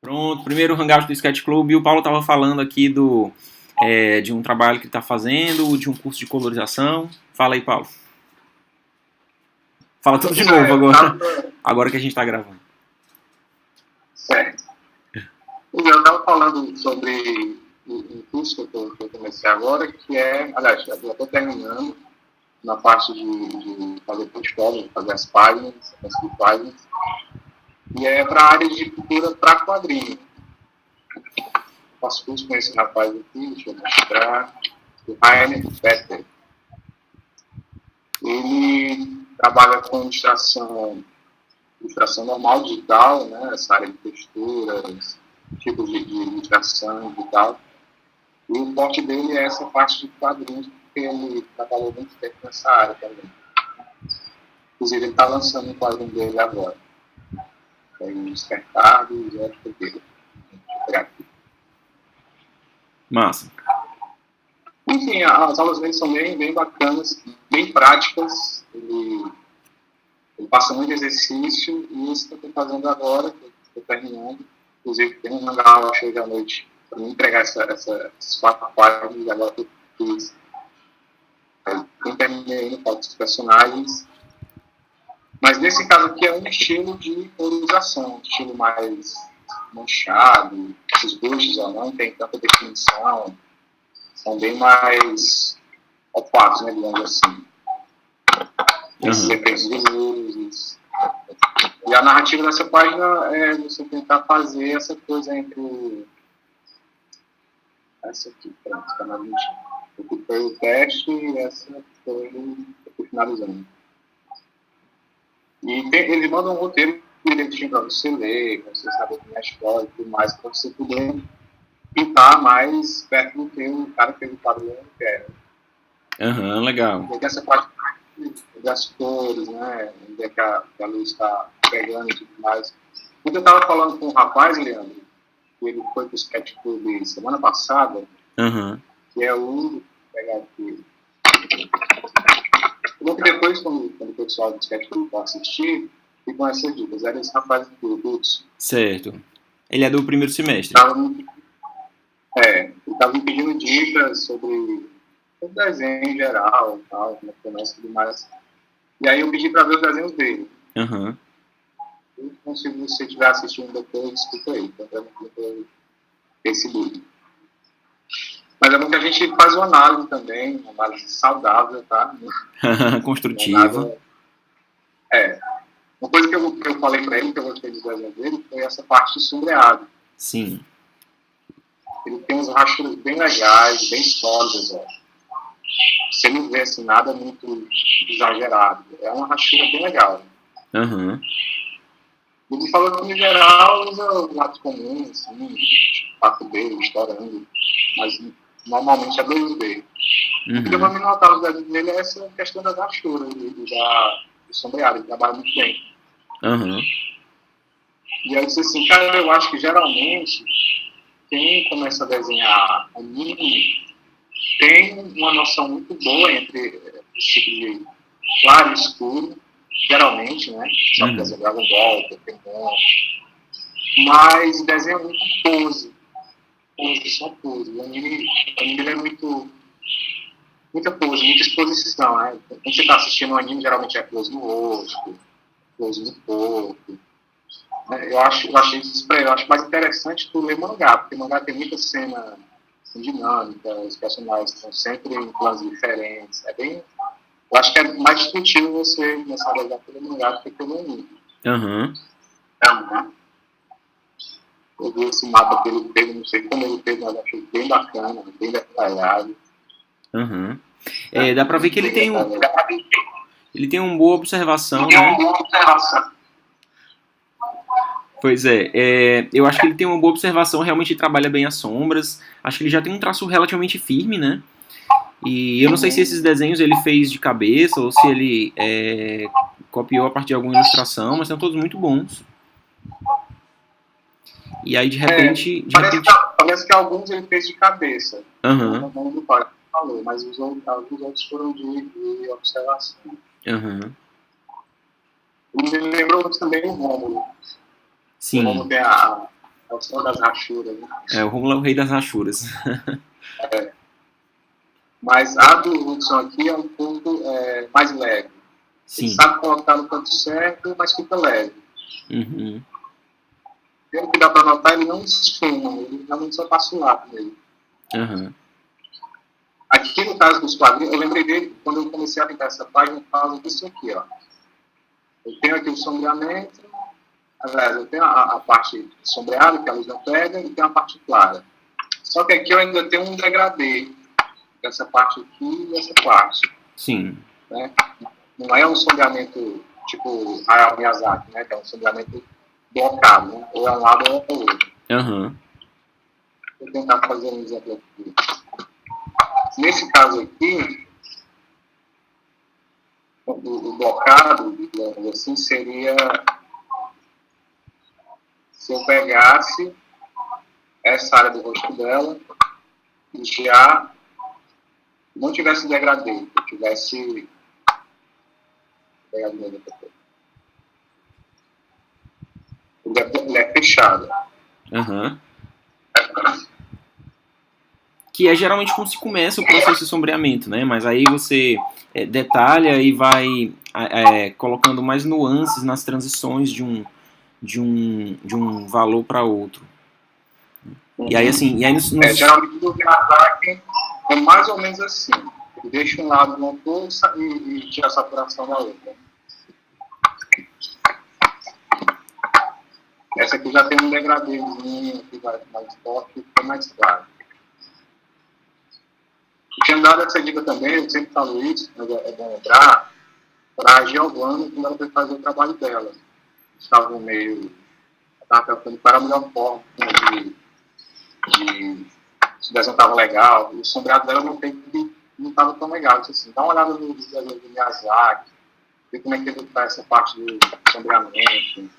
Pronto, primeiro hangout do Sketch Club, e o Paulo estava falando aqui de um trabalho que ele está fazendo, de um curso de colorização. Fala aí, Paulo. Fala tudo de novo agora, agora que a gente está gravando. Certo. Eu estava falando sobre um curso que eu comecei agora, que aliás, eu estou terminando na parte de fazer portfólio, de fazer as páginas, construir páginas, e é para a área de pintura para quadrinho. Faço curso com esse rapaz aqui, deixa eu mostrar, o Rainer Petter. Ele trabalha com ilustração normal, digital, né, essa área de texturas, tipos de ilustração digital. E o forte dele é essa parte de quadrinhos, porque ele trabalhou muito tempo nessa área também. Inclusive, ele está lançando um quadrinho dele agora. É o Despertar do Zé Pedro. Massa. Enfim, as aulas dele são bem bacanas, bem práticas. Ele passa muito exercício, e isso que eu estou fazendo agora, que eu estou terminando. Inclusive, tem um hangout hoje à noite para me entregar essas 4 páginas, e agora eu fiz. Eu terminei, falta dos personagens. Mas nesse caso aqui é um estilo de colorização, um estilo mais manchado, os buchos não tem tanta definição, são bem mais opacos, né, digamos assim. Esses efeitos de luzes. E a narrativa dessa página é você tentar fazer essa coisa entre essa aqui, pronto, está na 20. Aqui foi o teste e essa foi finalizando. E eles mandam um roteiro direitinho para você ler, para você saber como é a história e tudo mais, para você poder pintar mais perto do que o cara que fez o quadro quer. Legal. Porque essa parte das cores, né, onde é que a luz está pegando e tudo mais. Quando eu estava falando com um rapaz, Leandro, que ele foi para o Sketch Club semana passada, que é o... Vou pegar aqui. Logo depois, quando o pessoal do Sketch Club for assistir, ficam essas dicas. Era esse rapaz do Lutz. Certo. Ele é do primeiro semestre. Ele estava me pedindo dicas sobre o desenho em geral, tal, como começa e tudo mais. E aí eu pedi para ver os desenhos dele. Então, se você estiver assistindo depois, escuta aí. Então, esse livro. Mas é bom que a gente faz uma análise também, uma análise saudável, tá? Construtiva. Uma coisa que eu falei para ele, que eu gostei do desenho dele, foi essa parte de sombreado. Sim. Ele tem uns rastros bem legais, bem sólidos, ó. Você não vê assim, nada muito exagerado. É uma rastura bem legal. Ele falou que, em geral, usa o lápis comum, assim, 4B, estourando, mas normalmente é 2B. O que eu vou me notar nos desenhos dele é essa questão das rasturas, do sombreado, ele trabalha muito bem. E aí eu disse assim, cara, eu acho que geralmente quem começa a desenhar anime tem uma noção muito boa entre esse tipo de claro e escuro, geralmente, né? Só que desenha Dragon Ball, Pokémon, mas desenha muito pose, só pose. O anime é muita pose, muita exposição, né? Quando você está assistindo um anime, geralmente é close no rosto, close no corpo. Eu acho mais interessante tu ler mangá, porque mangá tem muita cena dinâmica, os personagens estão sempre em planos diferentes. Eu acho que é mais discutível você começar a desenhar pelo mangá do que pelo anime. Eu vi esse mapa que ele fez, não sei como ele fez, mas achei bem bacana, bem detalhado. Dá pra ver que ele tem uma boa observação, né? Pois eu acho que ele tem uma boa observação, realmente trabalha bem as sombras. Acho que ele já tem um traço relativamente firme, né? E eu não sei se esses desenhos ele fez de cabeça ou se ele copiou a partir de alguma ilustração, mas são todos muito bons. E aí, de repente... Parece que alguns ele fez de cabeça. Não falou, mas os outros foram de observação. Ele me lembrou também o Rômulo. Sim. O Rômulo tem a É o som das rachuras, né? O Rômulo é o rei das rachuras. Mas a do Hudson aqui é um pouco mais leve. Ele Sim. sabe colocar no canto certo, mas fica leve. Uhum. Pelo que dá para notar, ele não esfuma, ele realmente só passa o lápis nele. Uhum. Aqui no caso dos quadrinhos, eu lembrei dele quando eu comecei a pintar essa página, por causa disso aqui, ó. Eu tenho aqui o sombreamento, aliás, eu tenho a parte sombreada, que a luz não pega, e tenho a parte clara. Só que aqui eu ainda tenho um degradê, essa parte aqui e essa parte. Sim. Né? Não é um sombreamento tipo Hayao Miyazaki, né? Que é um sombreamento blocado, né? Ou é um lado ou é o outro. Uhum. Vou tentar fazer um exemplo aqui. Nesse caso aqui, o blocado, digamos assim, seria se eu pegasse essa área do rosto dela e já não tivesse degradê, eu tivesse ele é fechado. Uhum. Que é geralmente como se começa o processo de sombreamento, né? Mas aí você detalha e vai colocando mais nuances nas transições de um valor para outro. Uhum. E aí, assim, geralmente do Miyazaki é mais ou menos assim. Ele deixa um lado no pulsa e tira a saturação da outra. Essa aqui já tem um degradêzinho que vai mais forte e fica mais claro. Eu tinha dado essa dica também, eu sempre falo isso, mas é bom lembrar, para a Giovanna, quando ela foi fazer o trabalho dela. Estava meio. Estava pensando para a melhor forma de se o desenho estava legal, o sombreado dela não estava tão legal. Eu disse assim, dá uma olhada no desenho do Miyazaki, ver como é que ele está essa parte do sombreamento.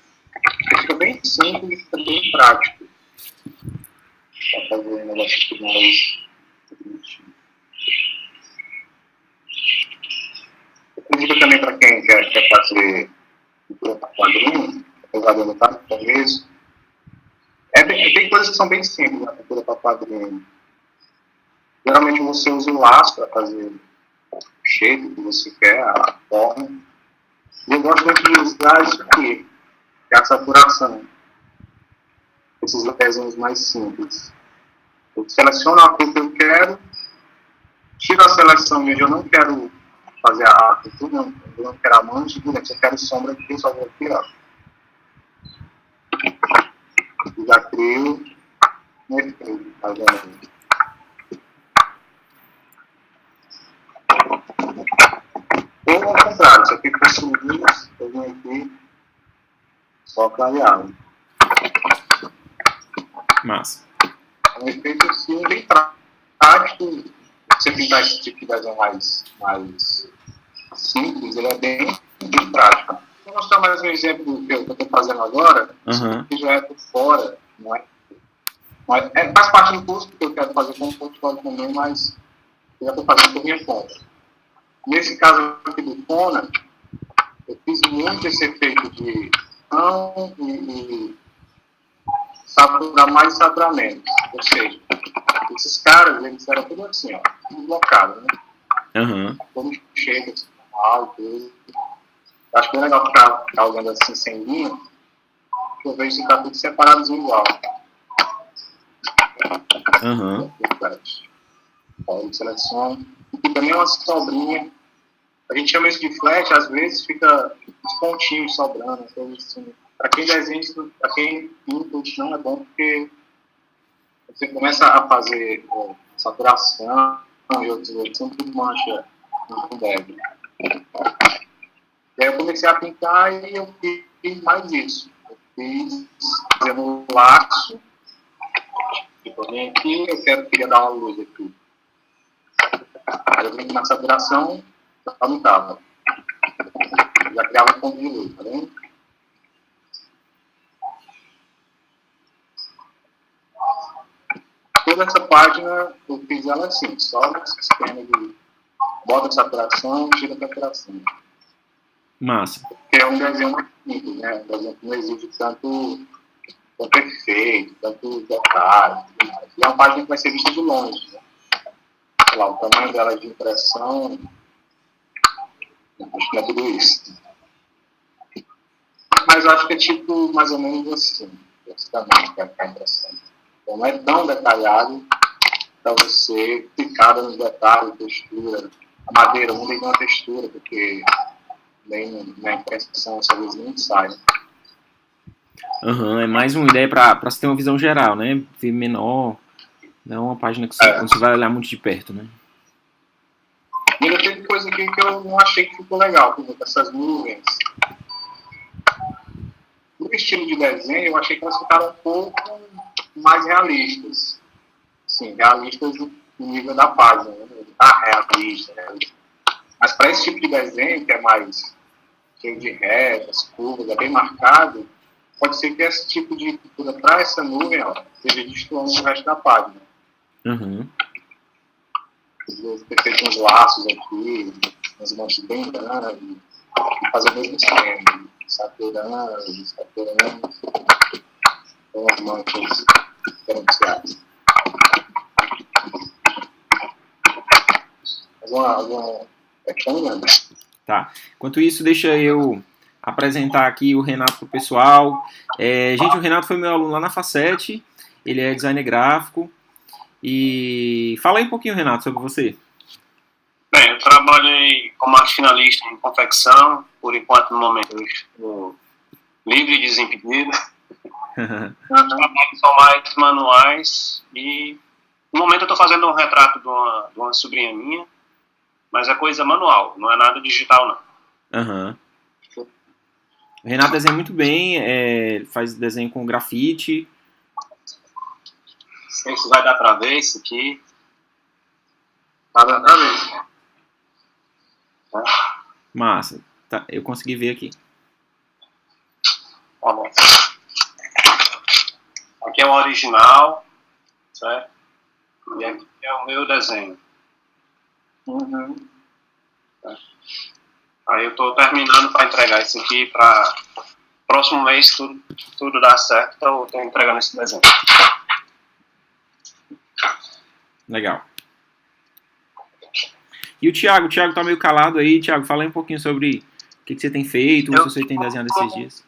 Fica bem simples e fica bem prático. Para fazer um negócio mais. Eu digo também para quem quer fazer quadrinho, apesar de eu não estar no começo, tem coisas que são bem simples na pintura para quadrinho. Geralmente você usa o laço para fazer o shape que você quer, a forma. E eu gosto muito de usar isso aqui, que é a saturação. Esses desenhos mais simples. Eu seleciono a cor que eu quero, tiro a seleção e eu não quero fazer a pintura, eu não quero a mancha, eu quero sombra aqui, só vou aqui, ó. Já crio um efeito, tá vendo? Ou ao contrário, se aqui for subir, eu venho aqui só clareado. Massa. É um efeito assim, bem prático. Você pintar esse tipo de desenho mais simples, ele é bem prático. Vou mostrar mais um exemplo que eu estou fazendo agora. Uhum. Que já é por fora, não é? Faz parte do curso que eu quero fazer como portfólio também, mas eu já estou fazendo por minha conta. Nesse caso aqui do Kona, eu fiz muito esse efeito de não e saturar mais saturamento. Ou seja, esses caras, eles eram tudo assim, ó, blocados, né? Uhum. Como chega, assim, alto. Acho bem legal ficar olhando assim, sem linha, que eu vejo que está tudo separado igual. Uhum. Ele seleciona. E também uma sobrinha. A gente chama isso de flash, às vezes fica os pontinhos sobrando. Então, assim, para quem desenha, para quem pinta, isso não é bom, porque você começa a fazer saturação e outros sempre mancha no deve. E aí eu comecei a pintar e eu fiz mais isso. Eu fiz fazendo laço. Eu venho aqui, queria dar uma luz aqui. Aí eu venho na saturação, já não estava. Já criava um ponto de luz, tá vendo? Toda essa página eu fiz ela assim, só nesse esquema de bota a saturação, tira a saturação. Massa. Que é um desenho mais simples, né? Um desenho que não exige tanto tão perfeito, tanto detalhe, tudo mais. E é uma página que vai ser vista de longe, né? Sei lá, o tamanho dela de impressão, acho que é tudo isso. Mas eu acho que é tipo, mais ou menos assim, esse tamanho que é a impressão. Então não é tão detalhado para você ficar nos detalhes, textura. A madeira não tem uma textura, porque nem na impressão essa vez nem sai. É mais uma ideia para você ter uma visão geral, né? Ver menor, não uma página que você vai olhar muito de perto, né? E ainda teve coisa aqui que eu não achei que ficou legal, por exemplo, essas nuvens. No estilo de desenho, eu achei que elas ficaram um pouco mais realistas. Sim, realistas no nível da página, né? Tá realista, né? Mas para esse tipo de desenho, que é mais cheio de retas, curvas, é bem marcado, pode ser que esse tipo de pintura para essa nuvem, ó, esteja destoando o resto da página. Ter feito uns laços aqui, uns manchas bem grandes, e fazer o mesmo esquema, saturando, com as manchas diferenciadas. Alguma questão, né? Tá. Enquanto isso, deixa eu apresentar aqui o Renato pro pessoal. Gente, o Renato foi meu aluno lá na Facete, ele é designer gráfico. E fala aí um pouquinho, Renato, sobre você. Bem, eu trabalhei como arte finalista em confecção, por enquanto, no momento, eu estou livre e desimpedido. Trabalhos são mais manuais e, no momento, eu estou fazendo um retrato de uma sobrinha minha, mas é coisa manual, não é nada digital, não. O Renato desenha muito bem, faz desenho com grafite. Não sei se vai dar pra ver isso aqui. Tá dando pra ver. Massa. Tá, eu consegui ver aqui. Tá bom. Aqui é o original, certo? E aqui é o meu desenho. Aí eu tô terminando para entregar isso aqui para próximo mês, tudo dar certo, então eu tô entregando esse desenho. Legal. E o Thiago tá meio calado aí. Thiago, fala aí um pouquinho sobre o que você tem feito, se você tem desenhado esses dias.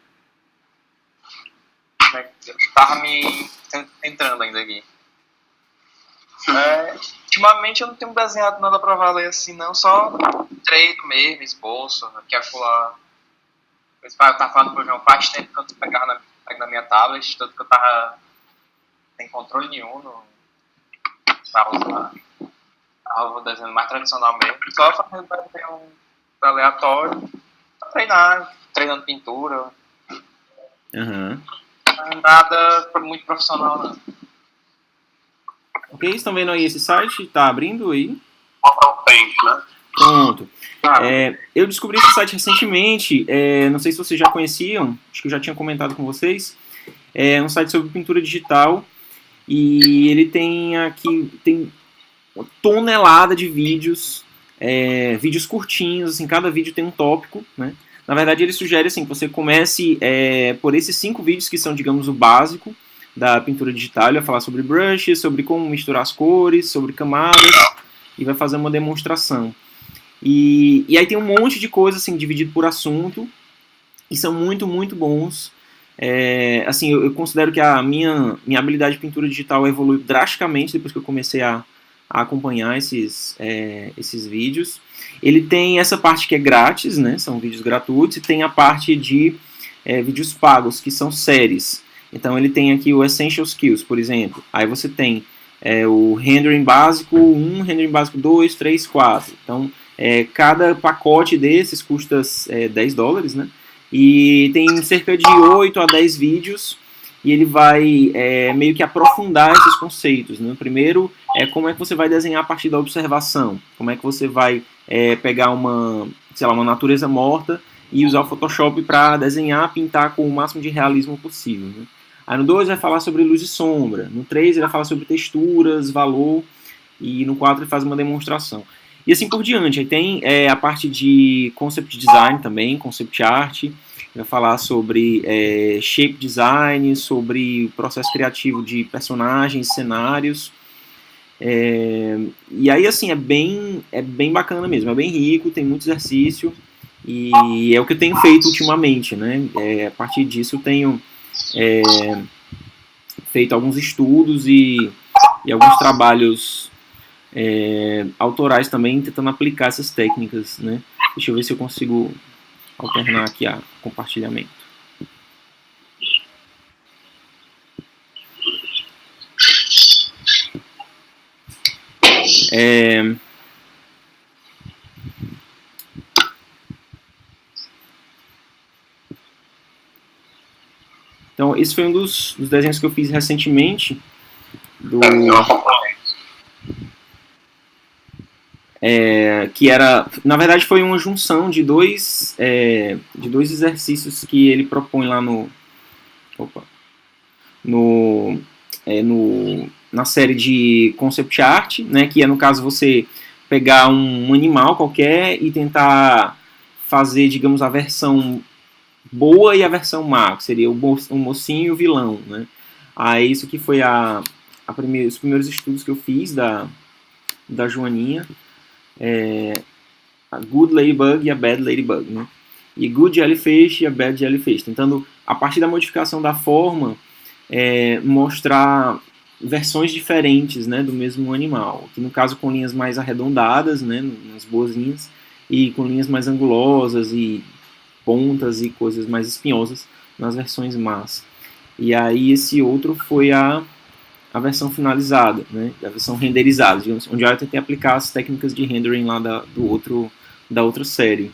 Eu tava me entrando ainda aqui. Ultimamente eu não tenho desenhado nada pra valer assim, não. Só treino mesmo, esboço, aqui acolá. Eu tava falando pro João, faz tempo que eu tô pegando na minha tablet, tanto que eu tava sem controle nenhum pra usar. Tava desenhando mais tradicional mesmo. Só fazendo desenho aleatório pra treinar, treinando pintura. Nada muito profissional, não. Ok, estão vendo aí esse site? Tá abrindo aí? Comprar o Paint, né? Pronto. Eu descobri esse site recentemente, não sei se vocês já conheciam, acho que eu já tinha comentado com vocês. É um site sobre pintura digital e ele tem uma tonelada de vídeos, vídeos curtinhos, assim, cada vídeo tem um tópico, né? Na verdade, ele sugere assim, que você comece por esses 5 vídeos que são, digamos, o básico da pintura digital. Ele vai falar sobre brushes, sobre como misturar as cores, sobre camadas, e vai fazer uma demonstração. E aí tem um monte de coisa assim, dividido por assunto, e são muito, muito bons. Assim, eu considero que a minha habilidade de pintura digital evoluiu drasticamente depois que eu comecei a acompanhar esses vídeos. Ele tem essa parte que é grátis, né, são vídeos gratuitos, e tem a parte de vídeos pagos, que são séries. Então ele tem aqui o Essential Skills, por exemplo. Aí você tem o rendering básico 1, rendering básico 2, 3, 4. Então cada pacote desses custa $10, né? E tem cerca de 8 a 10 vídeos, e ele vai meio que aprofundar esses conceitos, né? Primeiro, como é que você vai desenhar a partir da observação, como é que você vai pegar uma natureza morta e usar o Photoshop para desenhar, pintar com o máximo de realismo possível, né? Aí no 2 vai falar sobre luz e sombra, no 3 ele vai falar sobre texturas, valor, e no 4 ele faz uma demonstração. E assim por diante. Aí tem a parte de concept design também, concept art, vai falar sobre shape design, sobre o processo criativo de personagens, cenários. E aí, assim, é bem bacana mesmo, é bem rico, tem muito exercício, e é o que eu tenho feito ultimamente, né? A partir disso eu tenho feito alguns estudos e alguns trabalhos autorais também, tentando aplicar essas técnicas, né? Deixa eu ver se eu consigo alternar aqui a compartilhamento. Então, esse foi um dos desenhos que eu fiz recentemente, que era, na verdade, foi uma junção de dois exercícios que ele propõe lá na série de concept art, né, que é, no caso, você pegar um animal qualquer e tentar fazer, digamos, a versão boa e a versão má, que seria o mocinho e o vilão, né? Aí isso que foi os primeiros estudos que eu fiz da Joaninha, a Good Ladybug e a Bad Ladybug, né? E Good Jellyfish e a Bad Jellyfish, tentando, a partir da modificação da forma, mostrar versões diferentes, né, do mesmo animal, que no caso com linhas mais arredondadas, né, nas boazinhas, e com linhas mais angulosas e pontas e coisas mais espinhosas nas versões más. E aí esse outro foi a versão finalizada, né, a versão renderizada, digamos, onde eu tentei aplicar as técnicas de rendering lá da outra série.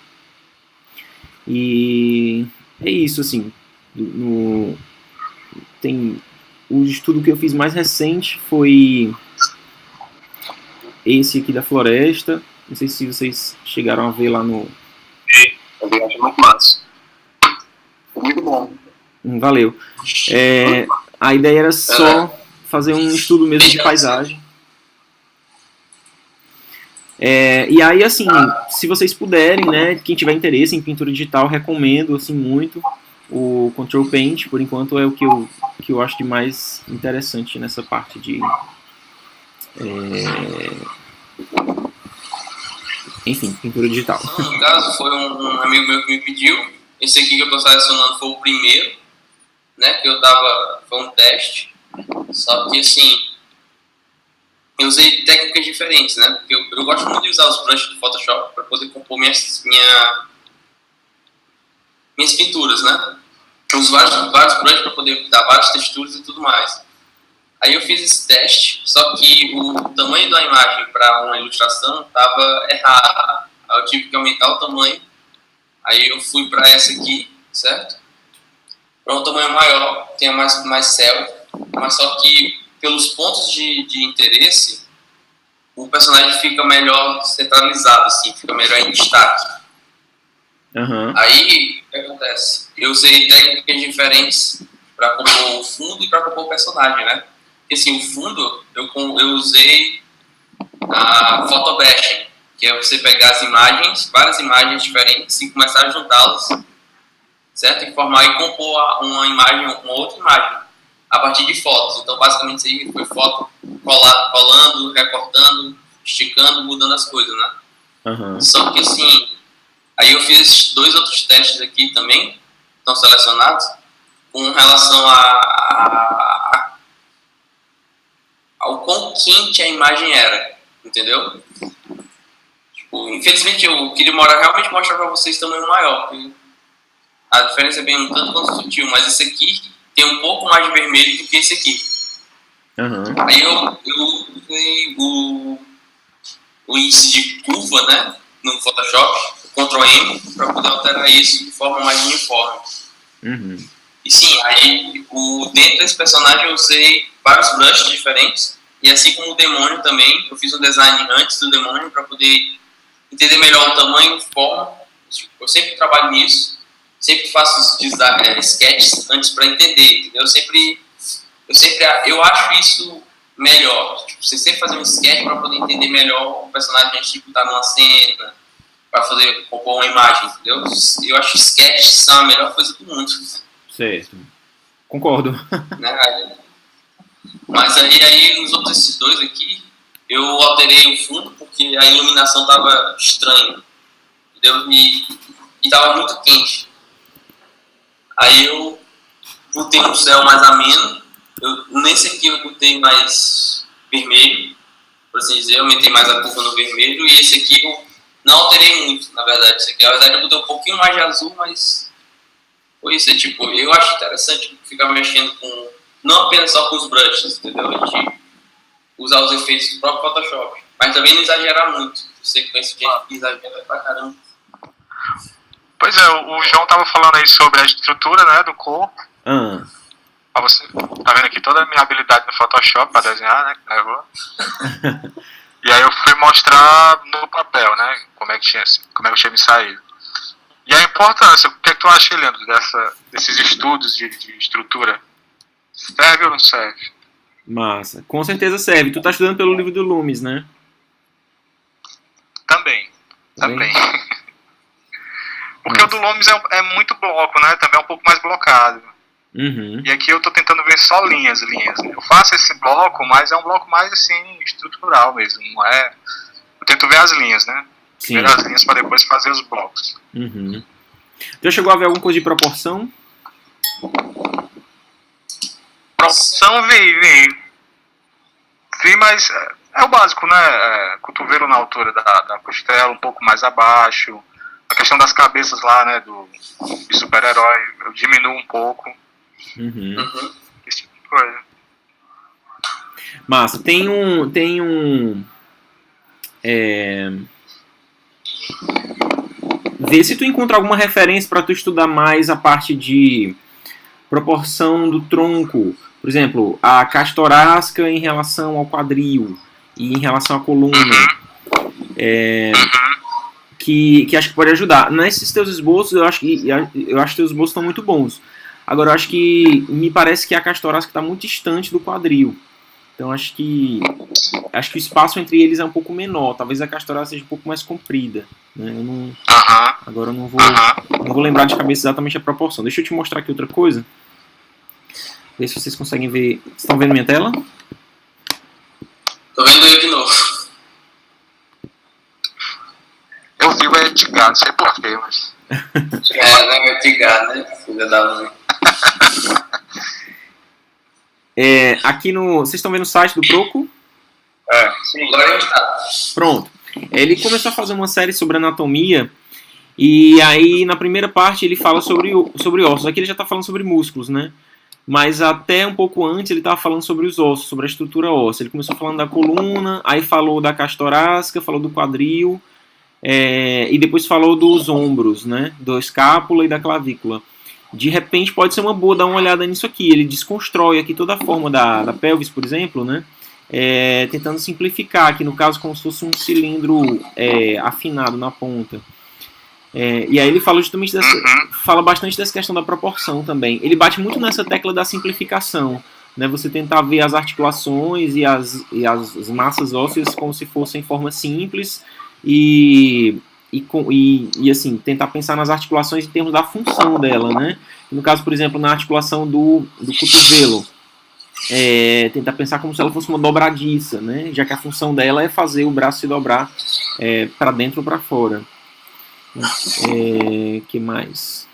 E é isso, assim, o estudo que eu fiz mais recente foi esse aqui da floresta. Não sei se vocês chegaram a ver lá no... Também acho muito massa. Muito bom. Valeu. A ideia era só fazer um estudo mesmo de paisagem. E aí, assim, se vocês puderem, né, quem tiver interesse em pintura digital, recomendo, assim, muito o Control Paint. Por enquanto é o que eu acho de mais interessante nessa parte de... enfim, pintura digital. No caso, foi um amigo meu que me pediu. Esse aqui que eu estou selecionando foi o primeiro, né, que foi um teste. Só que, assim, eu usei técnicas diferentes, né, porque eu gosto muito de usar os brushes do Photoshop para poder compor minhas pinturas, né. Eu uso vários brushes para poder dar várias texturas e tudo mais. Aí eu fiz esse teste, só que o tamanho da imagem para uma ilustração estava errado. Aí eu tive que aumentar o tamanho. Aí eu fui para essa aqui, certo? Para um tamanho maior, tenha mais céu, mas só que pelos pontos de interesse, o personagem fica melhor centralizado, assim, fica melhor em destaque. Uhum. Aí, o que acontece? Eu usei técnicas diferentes para compor o fundo e para compor o personagem, né? Porque, assim, o fundo, eu usei a photo bashing, que é você pegar as imagens, várias imagens diferentes, e começar a juntá-las, certo? E formar e compor uma outra imagem, a partir de fotos. Então, basicamente, isso aí foi foto colando, recortando, esticando, mudando as coisas, né? Uhum. Só que, assim, aí eu fiz 2 outros testes aqui também, estão selecionados, com relação ao quão quente a imagem era, entendeu? Tipo, infelizmente eu queria realmente mostrar para vocês tamanho maior, porque a diferença é bem um tanto quanto sutil, mas esse aqui tem um pouco mais de vermelho do que esse aqui. Uhum. Aí eu usei o índice de curva, né, no Photoshop, o Ctrl M, para poder alterar isso de forma mais uniforme. Uhum. E sim, aí dentro desse personagem eu usei vários brushes diferentes, e assim como o demônio também, eu fiz um design antes do demônio para poder entender melhor o tamanho, forma. Eu sempre trabalho nisso, sempre faço sketches antes para entender, entendeu? Eu acho isso melhor. Tipo, você sempre fazer um sketch para poder entender melhor o personagem antes de botar numa cena, para fazer compor uma imagem, entendeu? Eu acho que sketches são a melhor coisa do mundo. Certo. Concordo. Né? Mas aí nos outros esses dois aqui, eu alterei o fundo porque a iluminação estava estranha, entendeu? E estava muito quente. Aí eu botei um céu mais ameno. Nesse aqui eu botei mais vermelho, por assim dizer, eu aumentei mais a curva no vermelho, e esse aqui eu não alterei muito, na verdade. Esse aqui, na verdade, eu botei um pouquinho mais de azul, mas foi isso. Tipo, eu acho interessante ficar mexendo com, não apenas só com os brushes, entendeu? A gente usar os efeitos do próprio Photoshop, mas também não exagerar muito. Você conhece gente que exagera pra caramba. Pois é, o João tava falando aí sobre a estrutura, né, do corpo. Pra você, tá vendo aqui toda a minha habilidade no Photoshop pra desenhar, né, que levou. E aí eu fui mostrar no papel, né, como é que tinha me saído. E a importância, o que é que tu acha, Leandro, desses estudos de estrutura? Serve ou não serve? Massa. Com certeza serve. Tu tá estudando pelo livro do Loomis, né? Também. Porque Nossa. o do Loomis é muito bloco, né, também é um pouco mais blocado. Uhum. E aqui eu tô tentando ver só linhas. Eu faço esse bloco, mas é um bloco mais assim, estrutural mesmo, não é? Eu tento ver as linhas, né? Sim. Ver as linhas para depois fazer os blocos. Uhum. Já chegou a ver alguma coisa de proporção? Proporção vi, mas é o básico, né? Cotovelo na altura da costela, um pouco mais abaixo. A questão das cabeças lá, né, de super-herói, eu diminuo um pouco. Uhum. Esse tipo de coisa. Massa. Vê se tu encontra alguma referência para tu estudar mais a parte de proporção do tronco. Por exemplo, a caixa torácica em relação ao quadril e em relação à coluna. Que acho que pode ajudar. Nesses teus esboços, eu acho que teus esboços estão muito bons. Agora, eu acho que me parece que a caixa torácica está muito distante do quadril. Então, acho que o espaço entre eles é um pouco menor. Talvez a caixa torácica seja um pouco mais comprida. Né? Agora eu não vou lembrar de cabeça exatamente a proporção. Deixa eu te mostrar aqui outra coisa. Ver se vocês conseguem ver. Vocês estão vendo minha tela? Tô vendo ele de novo. Eu vi o Edgar, não sei porquê, mas... Não, Edgar, né? Filha da mãe. Aqui no... Vocês estão vendo o site do Proco? Sim. Agora a gente tá. Pronto. Ele começou a fazer uma série sobre anatomia. E aí, na primeira parte, ele fala sobre ossos. Aqui ele já está falando sobre músculos, né? Mas até um pouco antes ele estava falando sobre os ossos, sobre a estrutura óssea. Ele começou falando da coluna, aí falou da caixa torácica, falou do quadril, e depois falou dos ombros, né? Da escápula e da clavícula. De repente pode ser uma boa dar uma olhada nisso aqui. Ele desconstrói aqui toda a forma da pelvis, por exemplo, né? Tentando simplificar aqui, no caso, como se fosse um cilindro afinado na ponta. E aí ele fala justamente fala bastante dessa questão da proporção também. Ele bate muito nessa tecla da simplificação, né? Você tentar ver as articulações e as massas ósseas como se fossem formas simples e assim, tentar pensar nas articulações em termos da função dela, né? No caso, por exemplo, na articulação do cotovelo, tentar pensar como se ela fosse uma dobradiça, né? Já que a função dela é fazer o braço se dobrar para dentro ou para fora. Que mais?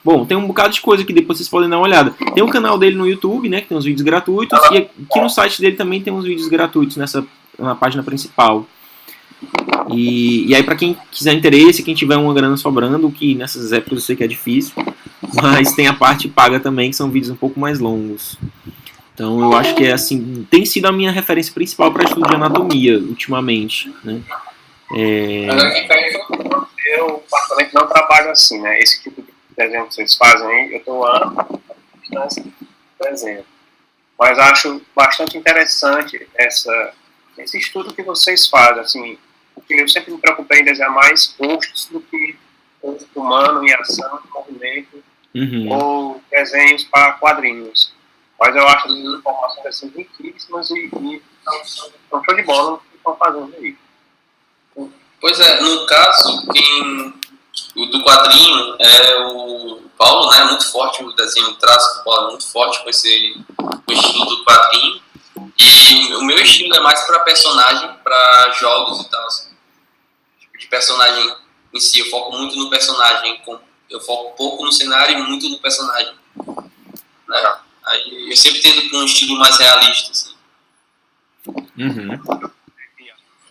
Bom, tem um bocado de coisa que depois vocês podem dar uma olhada. Tem um canal dele no YouTube, né, que tem uns vídeos gratuitos, e aqui no site dele também tem uns vídeos gratuitos na página principal. E aí, para quem quiser interesse, quem tiver uma grana sobrando, que nessas épocas eu sei que é difícil, mas tem a parte paga também, que são vídeos um pouco mais longos. Então eu acho que assim, tem sido a minha referência principal para estudo de anatomia ultimamente, né? Eu, particularmente, não trabalho assim, né? Esse tipo de desenho que vocês fazem aí, eu estou distância do desenho. Mas acho bastante interessante esse estudo que vocês fazem, assim, porque eu sempre me preocupei em desenhar mais rostos do que rosto humano em ação, em movimento, ou desenhos para quadrinhos. Mas eu acho as informações assim riquíssimas e estão show de bola no que estão fazendo aí. Pois é, no caso, o do quadrinho é o Paulo, né? Muito forte o desenho, o traço do Paulo é muito forte com o estilo do quadrinho. E o meu estilo é mais para personagem, para jogos e tal. Assim. De personagem em si, eu foco muito no personagem. Eu foco pouco no cenário e muito no personagem. Né? Aí eu sempre tento com um estilo mais realista. Assim. Uhum.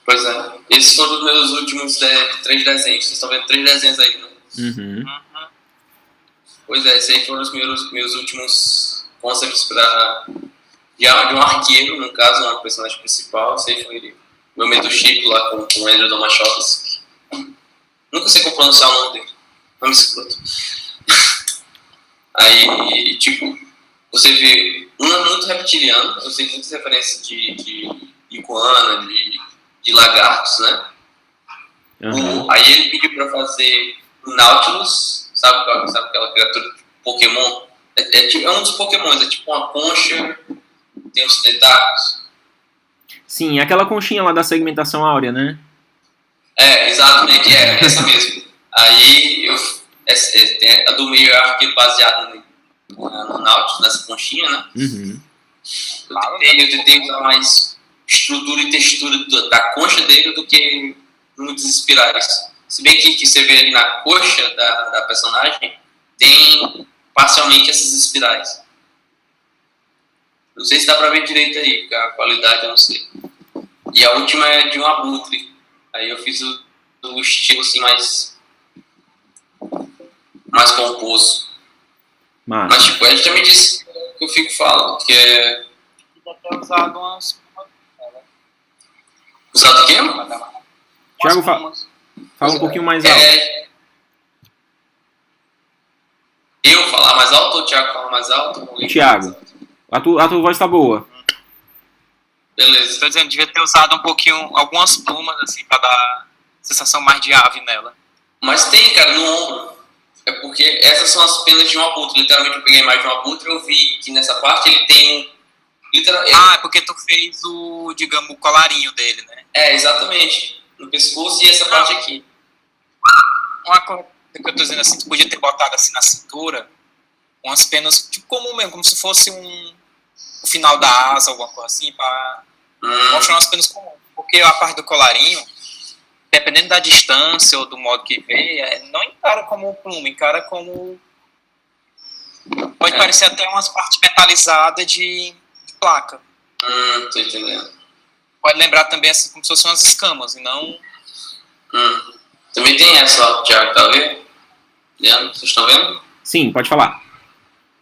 Pois é. Esses foram os meus últimos 3 desenhos. Vocês estão vendo 3 desenhos aí, né? Uhum. Pois é, esses aí foram os meus últimos concepts de um arqueiro, no caso, uma personagem principal. Esse aí foi meu mentorship lá com o Andrew Domachowski. Nunca sei como pronunciar o nome dele. Nome escroto. Aí, tipo, você vê um é muito reptiliano, eu sei muitas referências de iguana, de lagartos, né? Uhum. Aí ele pediu pra fazer o Nautilus, sabe aquela criatura de Pokémon? É um dos Pokémons, é tipo uma concha, tem os tentáculos. Sim, aquela conchinha lá da segmentação áurea, né? Exatamente, essa mesmo. Aí a do meio é arqueiro baseado no Nautilus, nessa conchinha, né? Uhum. Eu tentei usar mais estrutura e textura da concha dele do que muitos espirais. Se bem que você vê ali na coxa da personagem, tem parcialmente essas espirais. Não sei se dá pra ver direito aí, porque a qualidade eu não sei. E a última é de um abutre. Aí eu fiz o estilo assim mais composto. Mas tipo, ele também disse que eu fico falando, que é... Deve ter usado umas... Usado o quê? Thiago, fala um pouquinho mais alto. Eu falar mais alto ou o Thiago falar mais alto? Thiago, a tua voz tá boa. Beleza. Estou dizendo, devia ter usado um pouquinho, algumas plumas, assim, pra dar sensação mais de ave nela. Mas tem, cara, no ombro. É porque essas são as penas de um abutre. Literalmente eu peguei a imagem de um abutre e eu vi que nessa parte ele tem é porque tu fez o colarinho dele, né? Exatamente. No pescoço e essa parte aqui. Uma coisa que eu tô dizendo assim, tu podia ter botado assim na cintura, umas penas, tipo comum mesmo, como se fosse o final da asa, alguma coisa assim, pra mostrar umas penas comuns. Porque a parte do colarinho, dependendo da distância ou do modo que vê, não encara como pluma, encara como... Pode parecer até umas partes metalizadas de placa. Tô entendendo. Pode lembrar também assim, como se fossem umas escamas, e não... Também tem essa, ó, Thiago, tá vendo? Leandro, vocês estão vendo? Sim, pode falar.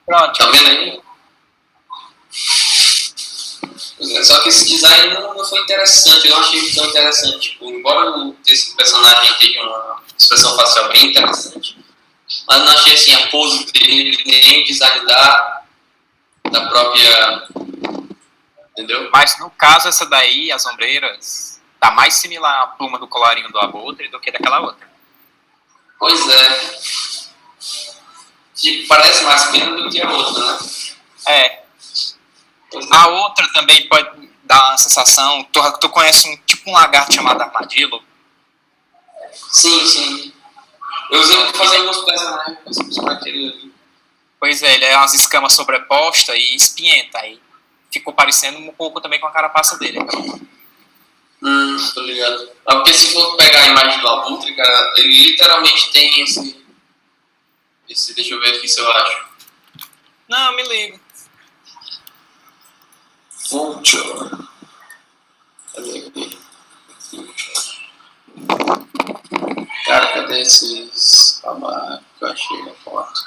Pronto. Tá vendo aí? Só que esse design não foi interessante, eu não achei tão interessante. Tipo, embora esse personagem tenha uma expressão facial bem interessante, mas não achei assim a pose dele, nem o design da própria... Entendeu? Mas no caso, essa daí, as ombreiras, tá mais similar à pluma do colarinho do abutre do que daquela outra. Pois é. Tipo, parece mais pena do que a outra, né? A outra também pode dar uma sensação. Tu conhece um lagarto chamado armadillo? Sim. Eu usei pra fazer alguns personagens para aquele ali. Pois é, ele é umas escamas sobrepostas e espinhenta. Aí ficou parecendo um pouco também com a carapaça dele. Tô ligado. Porque se for pegar a imagem do abutre, cara, ele literalmente tem esse... Deixa eu ver aqui se eu acho. Não, me ligo. Vulture. Cadê aqui? Cara, cadê esses babacos que eu achei na foto?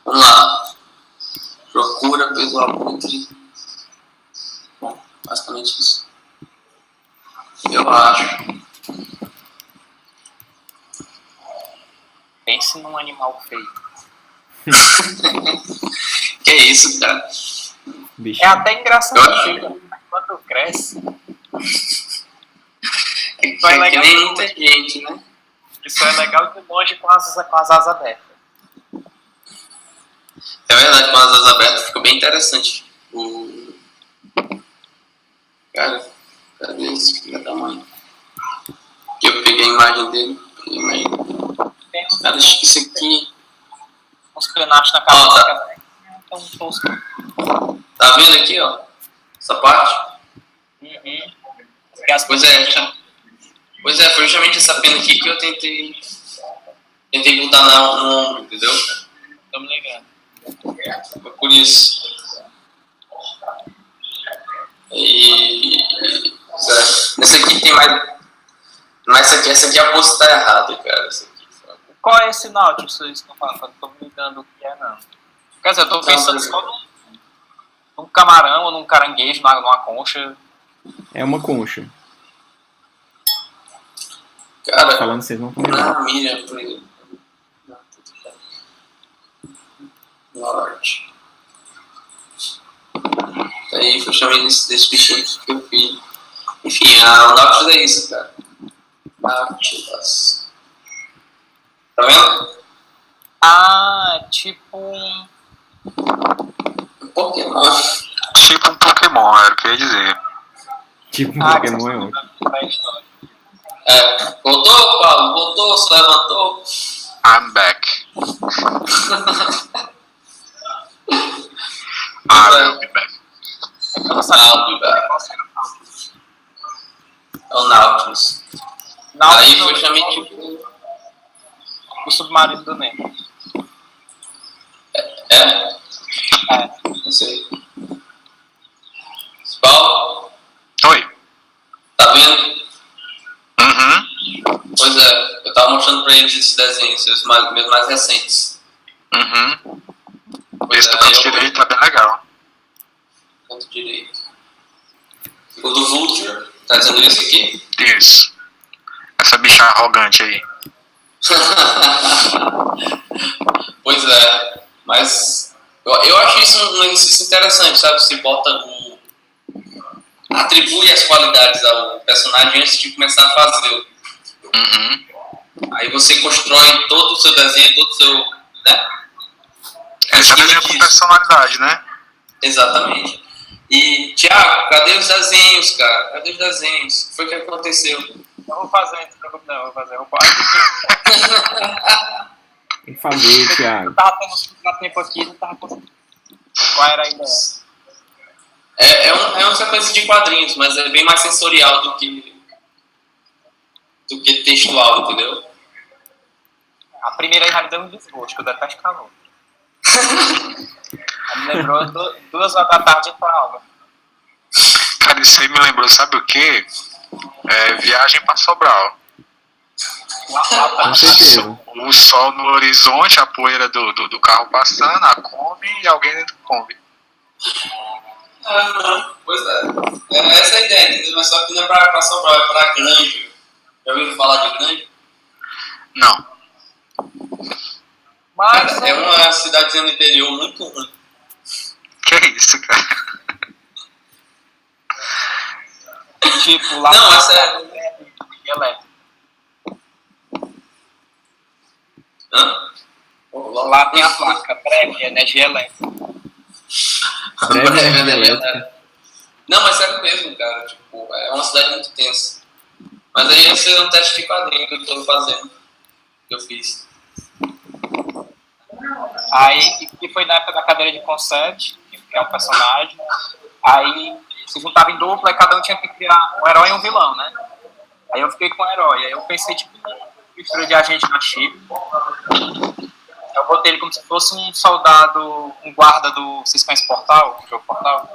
Vamos lá. Procura pelo abutre. Bom, basicamente isso. Eu acho. Pense num animal feio. Que isso, cara? Bicho. É até engraçado. Quando cresce. Isso é legal, que nem muita gente, né? Isso é legal de longe com as asas abertas. É verdade, com as asas abertas ficou bem interessante. Cara, cadê esse filho da mãe? Eu peguei a imagem dele. Tem Cara, acho que isso aqui. uns penachos na cabeça que é tão tosco. Tá vendo aqui, ó? Essa parte? Pois é, foi justamente essa pena aqui que eu tentei botar no ombro, entendeu? Tô me ligando. Foi por isso. Esse aqui tem mais. Mas essa aqui a pose tá errada, cara. Essa aqui, sabe? Qual é esse Nautilus que vocês estão falando? Eu não tô me ligando o que é, não. Quer dizer, eu tô pensando só num camarão ou num caranguejo, numa concha. É uma concha. Cara, Falando, vocês não estão vendo. na mira, por exemplo. Norte. Aí foi chamado desse bichinho que eu fiz. Enfim, o Nautilus é isso, cara. Nautilus. Tá vendo? Ah, tipo um... Um Pokémon. Tipo um Pokémon, era o que eu ia dizer. Tipo um Pokémon é ótimo. Voltou, Paulo? Voltou? Se levantou? I'm back. I'll be back. É o Nautilus. Aí foi justamente tipo. O submarino do Nemo. É? Não sei. Paulo? Oi. Tá vendo? Uhum. Pois é, eu tava mostrando pra eles esses desenhos, os meus mais recentes. Uhum. Pois Esse do canto direito tá bem legal. Canto direito. O do Vulture, tá dizendo isso aqui? Isso. Essa bicha arrogante aí. Pois é, mas eu acho isso um exercício interessante, sabe? Você atribui as qualidades ao personagem antes de começar a fazê-lo. Uhum. Aí você constrói todo o seu desenho, todo o seu. Né? Esse é desenho com personalidade, né? Exatamente. E, Thiago, cadê os desenhos, cara? Cadê os desenhos? O que foi que aconteceu? Não vou fazer, não vou fazer. Tem que fazer, Thiago. Eu tava tendo tempo aqui, não tava conseguindo. Qual era a ideia? É uma sequência de quadrinhos, mas é bem mais sensorial do que textual, entendeu? A primeira aí já me deu um desgosto, que eu detesto calor. Me lembrou 2 horas da tarde pra aula. Cara, isso aí me lembrou, sabe o quê? Viagem pra Sobral. Com certeza. O sol no horizonte, a poeira do carro passando, a Kombi e alguém dentro do Kombi. Pois é. É essa a ideia, entendeu? Mas só que não é pra Sobral, é pra Granja. Já ouviu falar de Granja? Não. Mas Cara, é uma cidadezinha no interior muito ruim. Que isso, cara? tipo, lá Não, essa é. elétrico. Hã? Lá tem a placa, breve, energia elétrica. Breve energia elétrica. Não, mas sério mesmo, cara. Tipo, é uma cidade muito tensa. Mas aí esse é um teste de quadrinho que eu tô fazendo. Que eu fiz. Aí, que foi na época da cadeira de concept, que é um personagem. Aí se juntava em dupla e cada um tinha que criar um herói e um vilão, né? Aí eu fiquei com o herói. Aí eu pensei, tipo, mistura de agente da Chip. Eu botei ele como se fosse um soldado, um guarda do Ciscães Portal, do jogo Portal.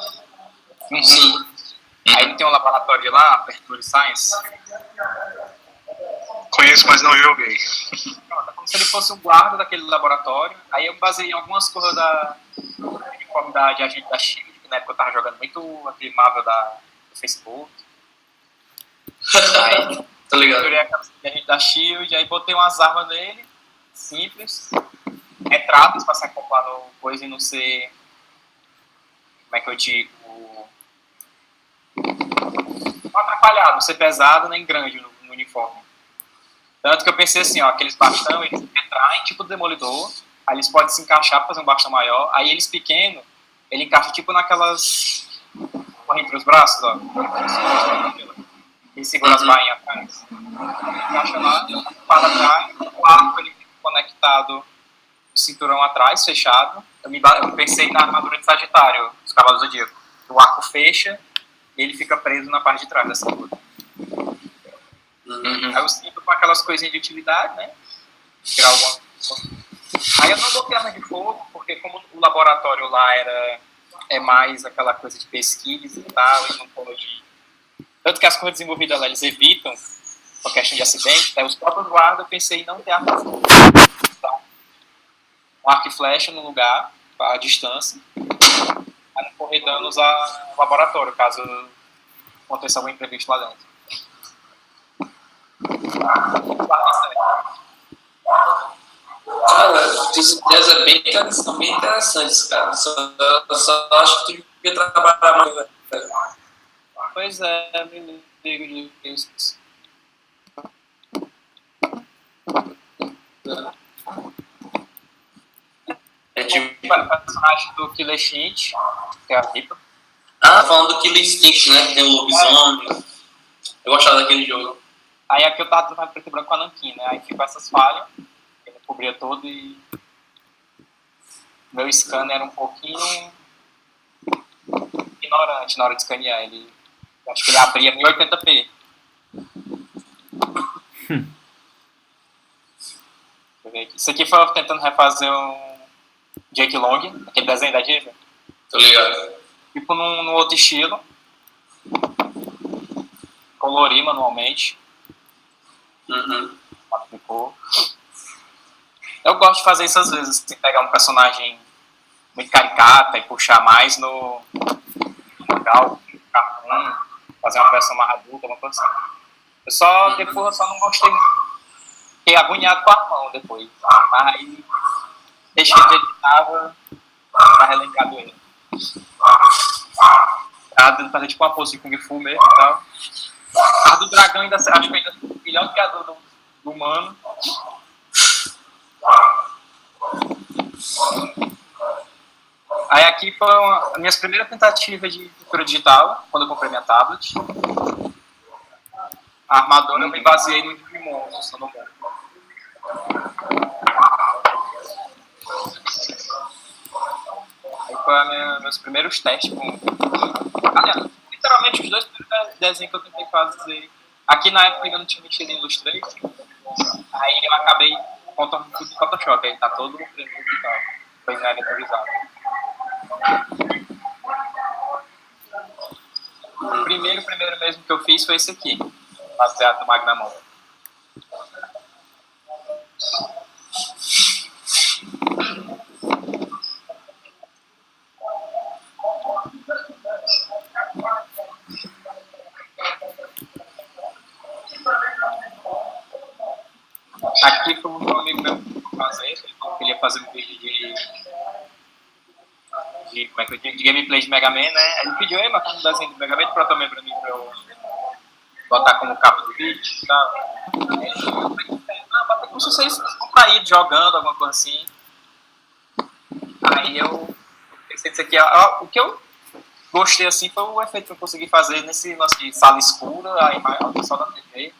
Sim. Aí ele tem um laboratório lá, Aperture Science. Conheço, mas não joguei. É como se ele fosse um guarda daquele laboratório. Aí eu baseei em algumas coisas da uniformidade agente da Shield, que na época eu tava jogando muito aquele Marvel do Facebook. Aí Tá ligado? misturei a camiseta de agente da Shield, aí botei umas armas nele, simples, retratos pra se acoplar no coisa e não ser, como é que eu digo, não atrapalhado, não ser pesado nem grande no uniforme. Tanto que eu pensei assim, ó, aqueles bastão, eles entraem tipo Demolidor, aí eles podem se encaixar pra fazer um bastão maior, aí eles pequenos, ele encaixa tipo naquelas correntes entre os braços, ó. Ele segura as bainhas atrás. encaixa lá, para trás, o arco ele fica conectado, o cinturão atrás, fechado. Eu pensei na armadura de Sagitário, dos Cavalos do Zodíaco. O arco fecha e ele fica preso na parte de trás dessa armadura. Aí eu sinto com aquelas coisinhas de utilidade, né? Tirar alguma. Aí eu não botei arma de fogo, porque como o laboratório lá é mais aquela coisa de pesquisa e tal, e não pode. Tanto que as coisas desenvolvidas lá eles evitam por questão de acidente, né? Os próprios guardas eu pensei em não ter arma de fogo. Então, um arco e flecha no lugar, à distância, para não correr danos ao laboratório, caso aconteça algum imprevisto lá dentro. Cara, as ideias são bem interessantes, cara. Só acho que tu devia trabalhar mais, velho. Pois é, me ligo disso. É tipo. O personagem do Killer Instinct, que é a Ripa. Falando do Killer Instinct, né? Que tem o lobisomem. Eu gostava daquele jogo. Aí aqui eu tava mais preto e branco com a Nankin, né? Aí ficou essas falhas, eu cobria todo e meu scanner era um pouquinho ignorante na hora de escanear. Acho que ele abria 1080p. Deixa eu ver aqui. Isso aqui foi eu tentando refazer um Jake Long, aquele desenho da Disney. Tô ligado. Tipo num outro estilo. Colorir manualmente. Eu gosto de fazer isso às vezes, assim, pegar um personagem muito caricato e puxar mais no legal, fazer uma versão mais adulta, uma coisa assim. Depois eu só não gostei muito. Fiquei agoniado com a mão depois. Mas aí deixei de jeito que tava pra relembrar do ele. Tava tentando fazer tipo uma pose de Kung Fu mesmo e tal. A do dragão ainda acho que ainda melhor que a do humano. Aí aqui foi a minha primeira tentativa de pintura digital, quando eu comprei minha tablet. A armadura eu me baseei no Digimon, no Sanomon. Aí foi meus primeiros testes com... Aliás, literalmente os dois primeiros desenhos que eu tentei fazer. Aqui na época eu não tinha mexido em Illustrator. Aí eu acabei contando tudo em Photoshop. Aí tá todo o prêmio e tal. Foi vetorizado. O primeiro mesmo que eu fiz foi esse aqui. Baseado no Magnamon. Aqui foi um amigo meu fazer, ele queria fazer um vídeo de gameplay de Mega Man, né? Ele pediu, mas como um desenho de Mega Man, também pra mim, pra eu botar como capa do vídeo e tal. Bota como se vocês contraídos jogando, alguma coisa assim. Aí eu pensei que isso aqui, o que eu gostei assim foi o efeito que eu consegui fazer nesse lance de sala escura, aí mais só da TV.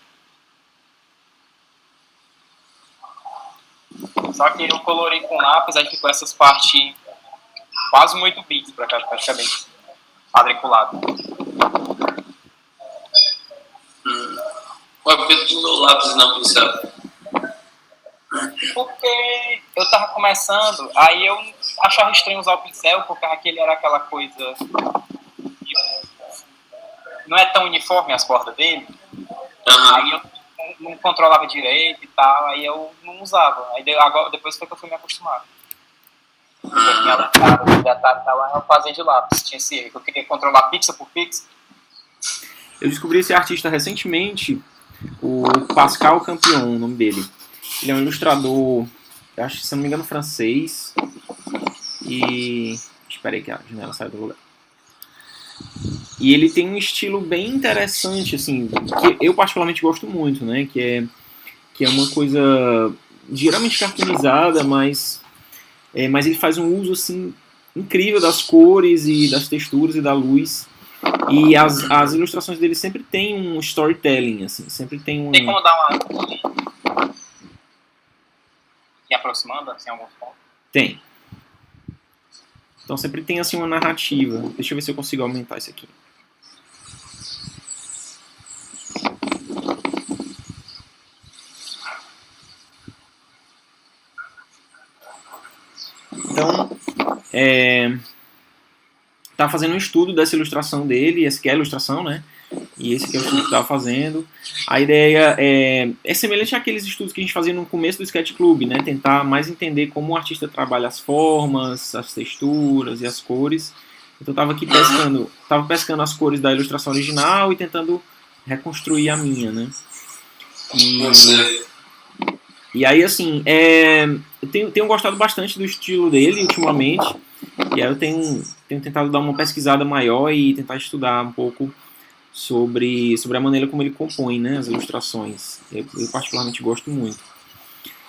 Só que eu colorei com lápis, aí ficou essas partes quase 8 bits praticamente quadriculado. Por que tu usou lápis e não pincel? Porque eu tava começando, aí eu achava estranho usar o pincel, porque aquele era aquela coisa... Não é tão uniforme as bordas dele. Aí eu não controlava direito e tal, aí eu não usava. Aí depois foi que eu fui me acostumar. Eu tinha eu fazia de lápis, tinha esse erro. Eu queria controlar pixel por pixel. Eu descobri esse artista recentemente, o Pascal Campion, o nome dele. Ele é um ilustrador, eu acho, se não me engano, francês. E... Espera aí que a janela saiu do lugar. E ele tem um estilo bem interessante, assim, que eu particularmente gosto muito, né? Que é uma coisa geralmente cartoonizada, mas ele faz um uso, assim, incrível das cores e das texturas e da luz. E as ilustrações dele sempre tem um storytelling, assim, sempre tem um... Tem como dar uma... E aproximando, assim, alguns pontos? Tem. Então sempre tem, assim, uma narrativa. Deixa eu ver se eu consigo aumentar isso aqui. Então, tá fazendo um estudo dessa ilustração dele, essa que é a ilustração, né? E esse que é o estudo que estava fazendo. A ideia é semelhante àqueles estudos que a gente fazia no começo do Sketch Club, né? Tentar mais entender como o artista trabalha as formas, as texturas e as cores. Então eu estava aqui pescando as cores da ilustração original e tentando reconstruir a minha, né? E aí, assim, eu tenho gostado bastante do estilo dele ultimamente. E aí eu tenho tentado dar uma pesquisada maior e tentar estudar um pouco sobre a maneira como ele compõe, né, as ilustrações. Eu particularmente gosto muito.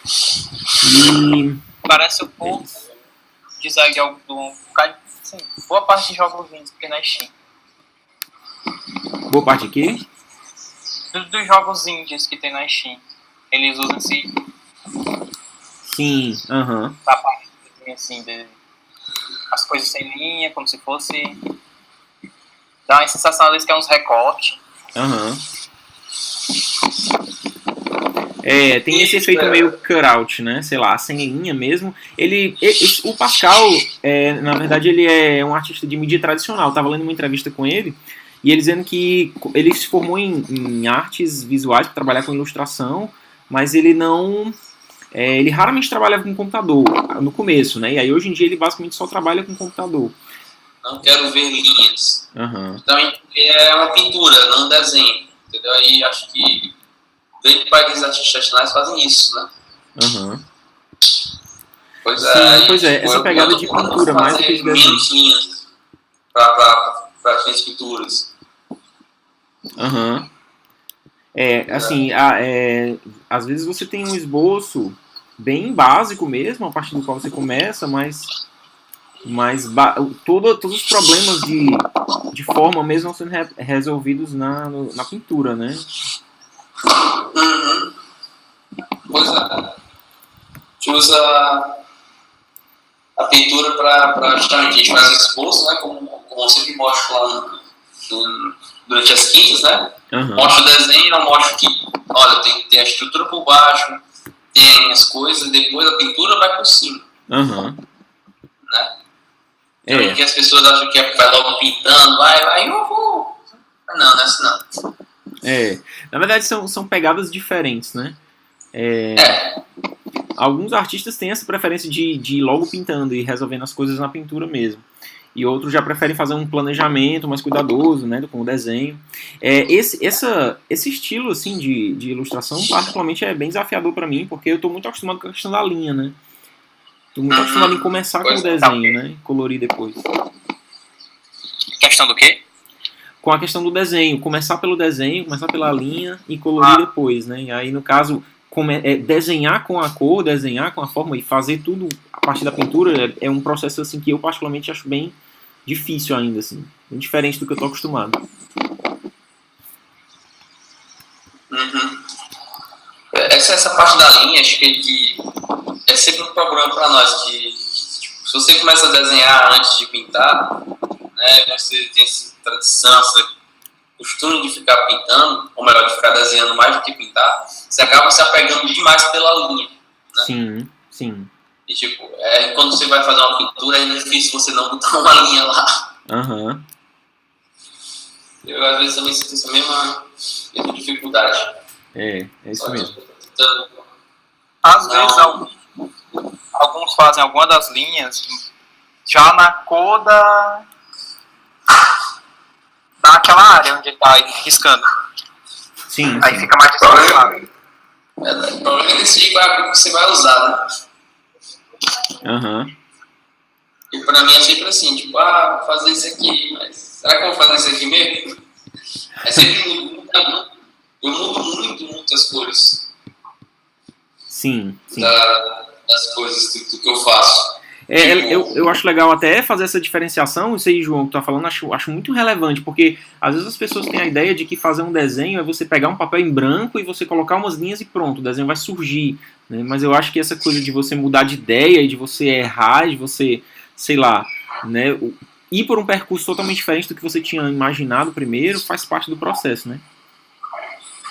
E... Parece um pouco design de algo um bocado, assim, boa parte de jogos indies que tem na Steam. Boa parte aqui? Dos jogos indies que tem na Steam. Eles usam esse... Sim, aham. Da parte, assim, as coisas sem linha, como se fosse... Dá uma sensação deles que é uns recortes. Aham. Tem esse efeito meio cutout, né? Sei lá, sem linha mesmo. O Pascal, na verdade, ele é um artista de mídia tradicional. Eu tava lendo uma entrevista com ele, e ele dizendo que ele se formou em artes visuais, para trabalhar com ilustração, mas ele não... ele raramente trabalhava com computador, no começo, né? E aí, hoje em dia, ele basicamente só trabalha com computador. Não quero ver linhas. Uhum. Também porque é uma pintura, não um desenho. Entendeu? Aí acho que grande parte dos artistas tradicionais fazem isso, né? Uhum. Pois Sim, essa pegada de pintura mais do que de desenho. Menos linhas para as pinturas. Aham. Assim, às vezes você tem um esboço bem básico mesmo, a partir do qual você começa, mas todos os problemas de forma mesmo sendo resolvidos na pintura, né? Uhum. Pois é. A gente usa a pintura para justamente a gente faz um esboço, né? Como eu sempre mostro lá durante as quintas, né? Uhum. Mostro o desenho, eu mostro que, olha, tem a estrutura por baixo, tem as coisas, depois a pintura vai por cima. Uhum. Né? Que as pessoas acham que vai logo pintando, vai, eu vou. Não, não é assim não. Na verdade são pegadas diferentes, né? Alguns artistas têm essa preferência de ir logo pintando e resolvendo as coisas na pintura mesmo. E outros já preferem fazer um planejamento mais cuidadoso, né, com o desenho. Esse estilo assim, de ilustração, particularmente, é bem desafiador para mim, porque eu estou muito acostumado com a questão da linha, né? Estou muito acostumado em começar com o desenho, né, e colorir depois. Questão do quê? Com a questão do desenho, começar pelo desenho, começar pela linha e colorir depois, né? E aí, no caso, desenhar com a cor, desenhar com a forma e fazer tudo a partir da pintura é um processo assim que eu particularmente acho bem difícil ainda, assim, bem diferente do que eu tô acostumado. Uhum. Essa parte da linha, acho que é sempre um problema para nós, que tipo, se você começa a desenhar antes de pintar, né, você tem essa tradição, esse costume de ficar pintando, ou melhor, de ficar desenhando mais do que pintar, você acaba se apegando demais pela linha, né? Sim, sim. E tipo, quando você vai fazer uma pintura, é difícil você não botar uma linha lá. Aham. Eu às vezes também sinto essa mesma dificuldade. É isso mesmo. Às vezes alguns fazem alguma das linhas já na cor daquela área onde ele está riscando. Sim. Aí fica mais desconfortável. O problema é decidir qual é a cor que você vai usar, né? Aham. E pra mim é sempre assim, tipo, vou fazer isso aqui, mas será que eu vou fazer isso aqui mesmo? É sempre eu mudo muito as cores. Sim. Das coisas do que eu faço. Eu acho legal até fazer essa diferenciação, isso aí, João, que tu tá falando, acho muito relevante, porque às vezes as pessoas têm a ideia de que fazer um desenho é você pegar um papel em branco e você colocar umas linhas e pronto, o desenho vai surgir, né? Mas eu acho que essa coisa de você mudar de ideia e de você errar, de você, sei lá, né, ir por um percurso totalmente diferente do que você tinha imaginado primeiro, faz parte do processo, né?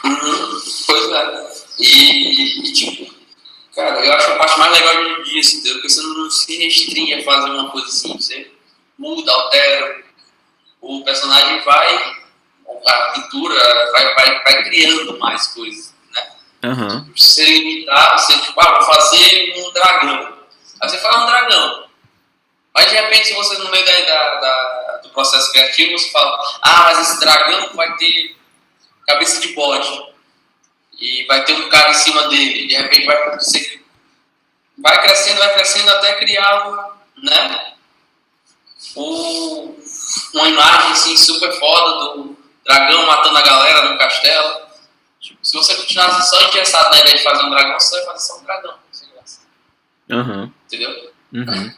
Pois é. E tipo, cara, eu acho a parte mais legal disso, entendeu? Porque você não se restringe a fazer uma coisa assim, você muda, altera, o personagem vai, a pintura vai criando mais coisas, né? Uhum. Se você limitar, você tipo, vou fazer um dragão. Aí você faz um dragão. Mas de repente, se você no meio do processo criativo, você fala, mas esse dragão vai ter cabeça de bode. E vai ter um cara em cima dele. De repente vai crescendo até criar né, uma imagem assim, super foda do dragão matando a galera no castelo. Tipo, se você continuasse só interessado na ideia de fazer um dragão, você vai fazer só um dragão. Uhum. Entendeu? Uhum.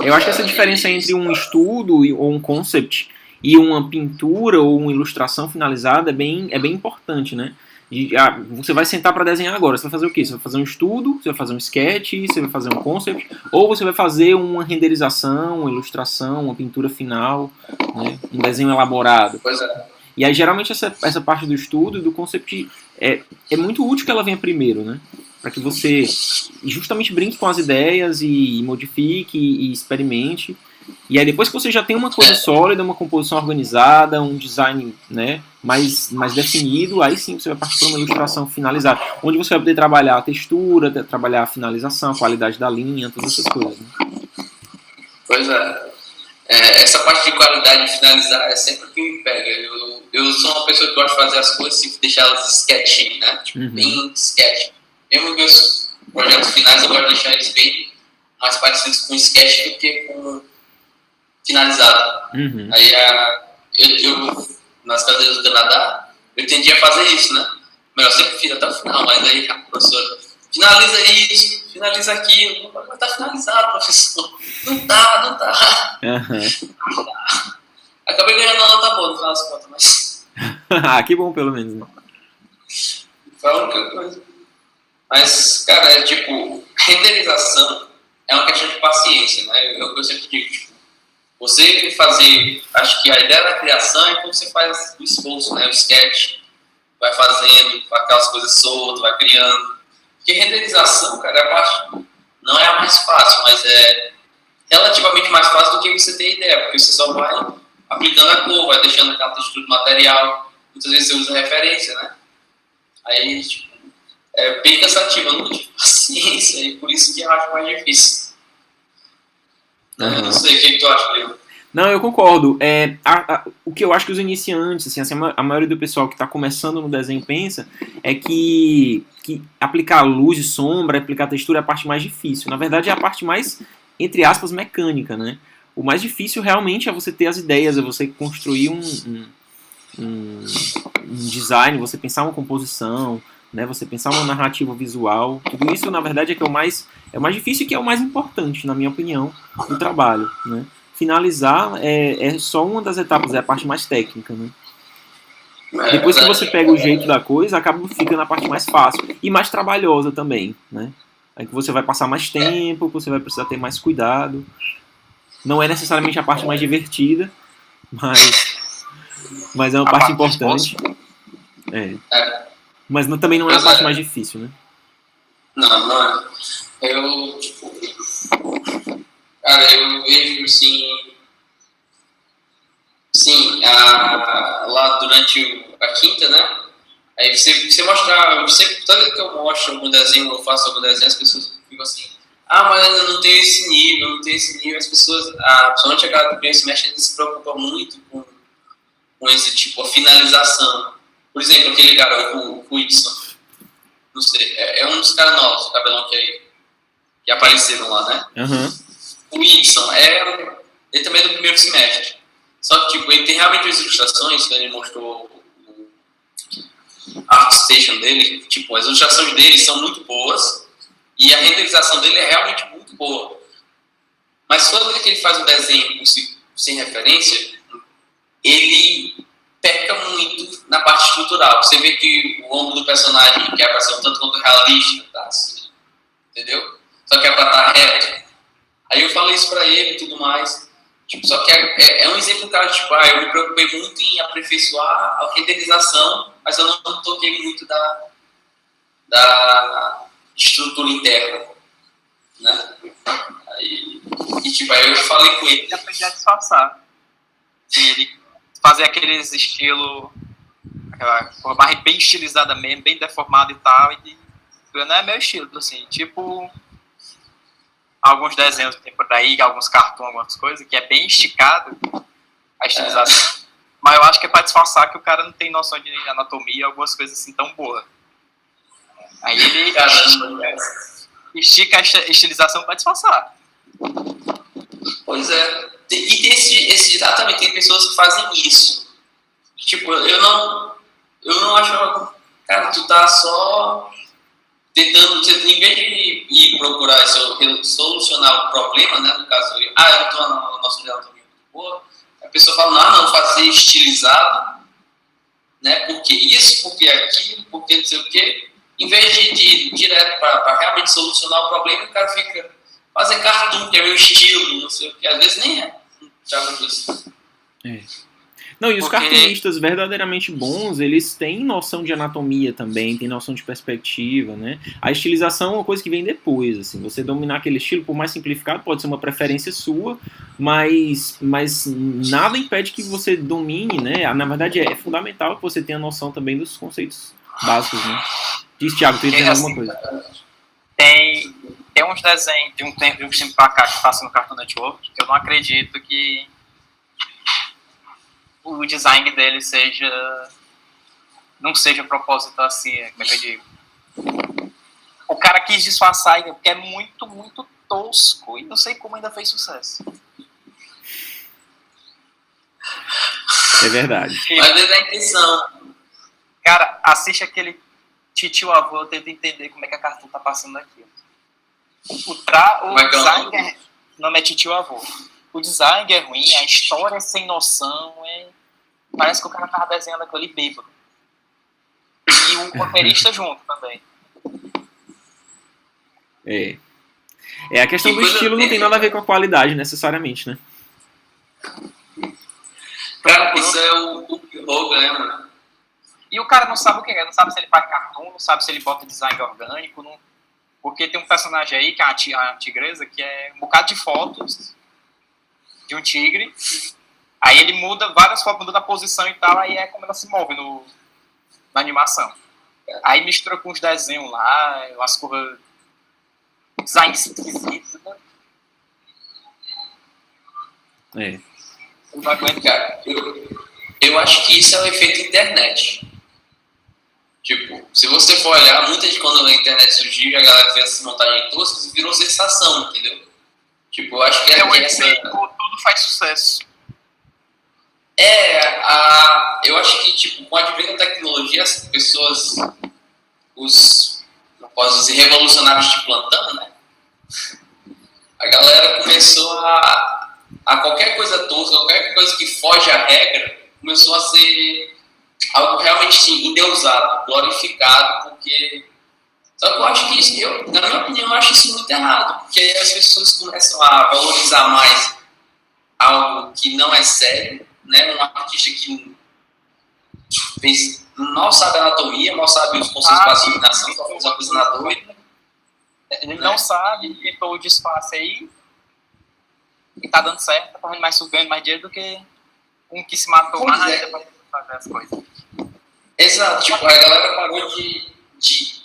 Eu acho que essa diferença entre um estudo ou um concept e uma pintura ou uma ilustração finalizada é bem importante, né? Você vai sentar para desenhar agora, você vai fazer o quê? Você vai fazer um estudo, você vai fazer um sketch, você vai fazer um concept, ou você vai fazer uma renderização, uma ilustração, uma pintura final, né? Um desenho elaborado. Pois é. E aí geralmente essa parte do estudo e do concept é muito útil que ela venha primeiro, né? Para que você justamente brinque com as ideias e modifique e experimente. E aí depois que você já tem uma coisa sólida, uma composição organizada, um design, né, mais definido, aí sim você vai partir para uma ilustração finalizada, onde você vai poder trabalhar a textura, trabalhar a finalização, a qualidade da linha, todas essas coisas. Né? Pois é. Essa parte de qualidade de finalizar é sempre o que me pega. Eu sou uma pessoa que gosta de fazer as coisas e deixar elas sketchy, né? Tipo, bem sketch. Mesmo meus projetos finais, eu gosto de deixar eles bem mais parecidos com sketch do que com finalizado. Uhum. Aí, eu nas cadeiras do Canadá, eu tendia a fazer isso, né? Mas eu sempre fiz até o final, mas aí a professora, finaliza isso, finaliza aquilo. Mas tá finalizado, professor. Não tá. Uhum. Não tá. Acabei ganhando uma nota boa no final das contas, mas... que bom, pelo menos, né? Foi a única coisa. Mas, cara, tipo, renderização é uma questão de paciência, né? Eu sempre digo, tipo, você fazer, acho que a ideia da criação é quando você faz o esforço, né? O sketch, vai fazendo aquelas coisas soltas, vai criando. Porque renderização, cara, não é a mais fácil, mas é relativamente mais fácil do que você ter ideia, porque você só vai aplicando a cor, vai deixando aquela textura do material, muitas vezes você usa referência, né? Aí, tipo, é bem cansativo, eu não tive paciência, e por isso que eu acho mais difícil. Uhum. Eu não sei, o que tu acha, Leo? Não, eu concordo. O que eu acho que os iniciantes, assim, a maioria do pessoal que está começando no desenho pensa é que aplicar luz e sombra, aplicar textura é a parte mais difícil. Na verdade, é a parte mais, entre aspas, mecânica, né? O mais difícil realmente é você ter as ideias, é você construir um design, você pensar uma composição, né? Você pensar uma narrativa visual. Tudo isso, na verdade, é o mais difícil e que é o mais importante, na minha opinião, do trabalho, né? Finalizar é só uma das etapas, é a parte mais técnica, né? Depois que você pega o jeito da coisa, acaba ficando a parte mais fácil e mais trabalhosa também, né? Aí que você vai passar mais tempo, você vai precisar ter mais cuidado. Não é necessariamente a parte mais divertida, mas é uma parte importante. Mas também não é a parte mais difícil, né? Não é. Cara, eu vejo assim. Sim, lá durante a quinta, né? Aí você mostrar. Toda vez que eu mostro algum desenho, eu faço algum desenho, as pessoas ficam assim. Mas eu não tenho esse nível, As pessoas, principalmente a galera do primeiro semestre, eles se preocupam muito com esse tipo, a finalização. Por exemplo, aquele cara, o Whitson. Não sei, é um dos caras novos, o cabelão que apareceram lá, né? Uhum. O Whitson, ele também é do primeiro semestre. Só que, tipo, ele tem realmente as ilustrações, que ele mostrou o ArtStation dele, tipo, as ilustrações dele são muito boas e a renderização dele é realmente muito boa. Mas toda vez que ele faz um desenho sem referência, ele peca muito na parte estrutural. Você vê que o ombro do personagem quer para ser um tanto quanto realista, tá? Assim, entendeu? Só que é para estar reto. Aí eu falei isso para ele e tudo mais. Tipo, só que é um exemplo, cara, tipo, eu me preocupei muito em aperfeiçoar a renderização, mas eu não toquei muito da estrutura interna, né? Aí eu falei com ele. Ele aprendeu a disfarçar. Ele fazer aqueles estilos, aquela barra bem estilizada mesmo, bem deformada e tal, e não é meu estilo, assim, tipo alguns desenhos que tem por aí, alguns cartoons, algumas coisas, que é bem esticado a estilização. Mas eu acho que é pra disfarçar que o cara não tem noção de anatomia, algumas coisas assim tão boas. Aí ele estica a estilização pra disfarçar. Pois é. E tem exatamente, tem pessoas que fazem isso. Tipo, eu não acho... Cara, tu tá só tentando, em vez de ir procurar solucionar o problema, né, no caso, eu não tô na nossa anatomia muito boa, a pessoa fala, não, fazer estilizado, né, porque isso, porque aquilo, porque não sei o quê, em vez de ir direto para realmente solucionar o problema, o cara fica fazer cartoon, que é meu estilo, não sei o quê, às vezes nem é. Já aconteceu. Não, e os cartunistas verdadeiramente bons, eles têm noção de anatomia também, têm noção de perspectiva, né? A estilização é uma coisa que vem depois, assim, você dominar aquele estilo, por mais simplificado, pode ser uma preferência sua, mas nada impede que você domine, né? Na verdade, é fundamental que você tenha noção também dos conceitos básicos, né? Diz, Thiago, tu ia dizer alguma coisa. Tem uns desenhos de um tempo pra cá que passa no Cartoon Network, que eu não acredito que o design dele não seja propósito assim, como é que eu digo? O cara quis disfarçar porque é muito, muito tosco e não sei como ainda fez sucesso. É verdade. Mas é da intenção. Cara, assiste aquele Titio Avô, tenta entender como é que a Cartoon tá passando aqui. O design o nome é Titio Avô. O design é ruim, a história é sem noção, parece que o cara tava desenhando aquilo ali bêbado. E o roteirista junto também. A questão do estilo não tem nada a ver com a qualidade, necessariamente, né? Cara, isso é o problema. E o cara não sabe o que é, não sabe se ele faz cartoon, não sabe se ele bota design orgânico, porque tem um personagem aí, que é a tigresa, que é um bocado de fotos de um tigre. Aí ele muda várias fotos, muda a posição e tal, aí é como ela se move na animação. Aí mistura com os desenhos lá, umas curvas, design esquisito, né? Não aguento, cara. Eu acho que isso é o efeito internet. Tipo, se você for olhar, muita gente, quando a internet surgiu, a galera fez essa montagem tosca e virou sensação, entendeu? Tipo, eu acho que tudo faz sucesso. Eu acho que, tipo, com o advento da tecnologia, as pessoas, não posso dizer, revolucionários de plantão, né? A galera começou a qualquer coisa tosca, qualquer coisa que foge à regra, começou a ser algo realmente endeusado, glorificado, porque... Só que eu acho que isso, na minha opinião, eu acho isso muito errado, porque as pessoas começam a valorizar mais algo que não é sério, né? Um artista que mal sabe a anatomia, mal sabe os conceitos básicos de iluminação, só faz uma coisa na doida. Ele não sabe, tentou o disfarce aí, e tá dando certo, tá fazendo mais ganhando mais dinheiro do que um que se matou mais ainda pra fazer as coisas. Exato, tipo, a galera parou de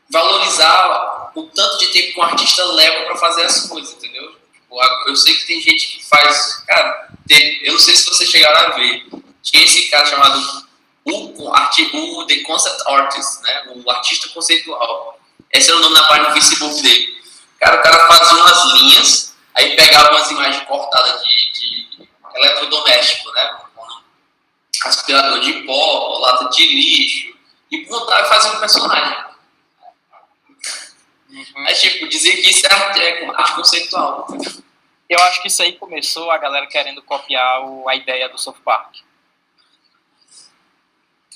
valorizar o tanto de tempo que um artista leva pra fazer as coisas, entendeu? Tipo, eu sei que tem gente que faz, cara, eu não sei se vocês chegaram a ver, tinha esse cara chamado o The Concept Artist, né, o artista conceitual. Esse era o nome da página no Facebook dele. Cara, o cara fazia umas linhas, aí pegava umas imagens cortadas de eletrodoméstico, né, aspirador de pó, lata de lixo, e montava e fazia um personagem. Aí, tipo, dizer que isso é arte conceitual. Eu acho que isso aí começou a galera querendo copiar a ideia do South Park.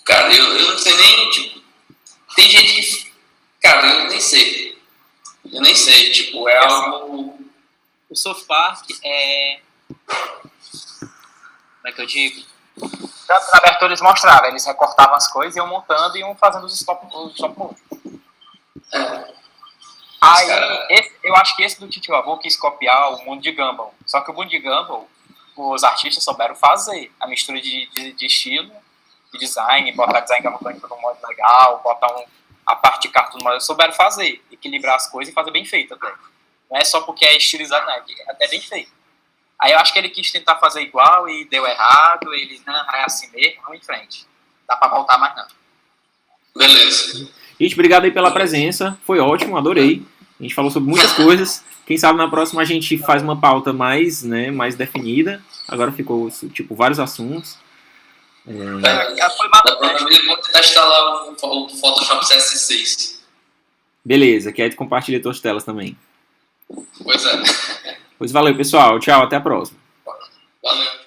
Cara, eu não sei nem, tipo, tem gente que, cara, eu nem sei. Eu nem sei, tipo, é algo... O South Park é... Como é que eu digo? Na abertura eles mostravam, eles recortavam as coisas, iam montando e iam fazendo os stop motion. Aí, eu acho que esse do Titio Avô quis copiar o mundo de Gumball. Só que o mundo de Gumball, os artistas souberam fazer a mistura de estilo, de design, botar design gramofônico de um modo legal, botar a parte de cartoon, souberam fazer, equilibrar as coisas e fazer bem feito até. Não é só porque é estilizado, não, é até bem feito. Aí eu acho que ele quis tentar fazer igual e deu errado, ele, não, é assim mesmo, vamos em frente. Dá pra voltar mais não. Beleza. Gente, obrigado aí pela presença, foi ótimo, adorei. A gente falou sobre muitas coisas. Quem sabe na próxima a gente faz uma pauta mais, né, mais definida. Agora ficou, tipo, vários assuntos. Da próxima vez eu vou tentar instalar o Photoshop CS6. Beleza, que aí tu compartilha tuas telas também. Pois é. Pois valeu, pessoal. Tchau, até a próxima. Valeu.